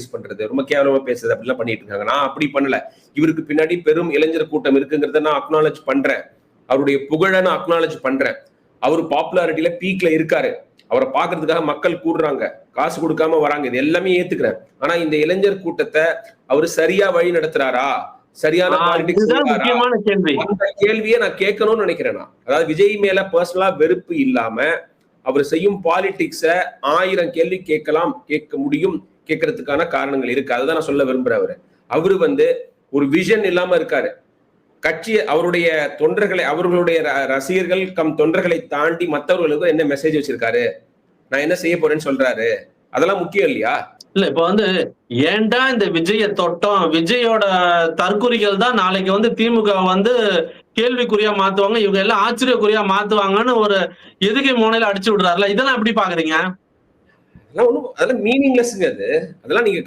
Criticise பண்றது, ரொம்ப கேவலமா பேசுறது அப்படிலாம் பண்ணிட்டு இருக்காங்க. நான் அப்படி பண்ணல. இவருக்கு பின்னாடி பெரும் இளைஞர் கூட்டம் இருக்குங்கிறத நான் அக்னாலஜ் பண்றேன். அவருடைய புகழ நான் அக்னாலஜ் பண்றேன். அவரு பாப்புலாரிட்டியில பீக்ல இருக்காரு. அவரை பார்க்கறதுக்காக மக்கள் கூடுறாங்க, காசு கொடுக்காம வராங்க. இது எல்லாமே ஏத்துக்கிறேன். ஆனா இந்த இளைஞர் கூட்டத்தை அவரு சரியா வழி நடத்துறாரா, சரியான பாலிடிக்ஸ் முக்கியமான கேள்வி. அந்த கேள்வியை நான் கேட்கணும்னு நினைக்கிறேன். நான் அதாவது விஜய் மேல பர்சனலா வெறுப்பு இல்லாம அவர் செய்யும் பாலிடிக்ஸ 1000 கேள்வி கேட்கலாம், கேட்க முடியும், கேட்கறதுக்கான காரணங்கள் இருக்கு. அதுதான் நான் சொல்ல விரும்புறேன். அவரு ஒரு விஷன் இல்லாம இருக்காரு. கட்சி அவருடைய தொண்டர்களை, அவர்களுடைய ரசிகர்கள் கம் தொண்டர்களை தாண்டி மற்றவர்களுக்கு என்ன மெசேஜ் வச்சிருக்காரு, நான் என்ன செய்ய போறேன்னு சொல்றாரு, அதெல்லாம் முக்கியம் இல்லையா? இல்ல இப்ப ஏன்டா இந்த விஜய தொட்டம், விஜயோட தற்குறிகள் தான் நாளைக்கு திமுக கேள்விக்குறியா மாத்துவாங்க, இவங்க எல்லாம் ஆச்சரியக்குறியா மாத்துவாங்கன்னு ஒரு எதுகை முனையில அடிச்சு விடுறாருல, இதெல்லாம் எப்படி பாக்குறீங்க? அதெல்லாம் மீனிங்லெஸ்ங்க. அதெல்லாம் நீங்க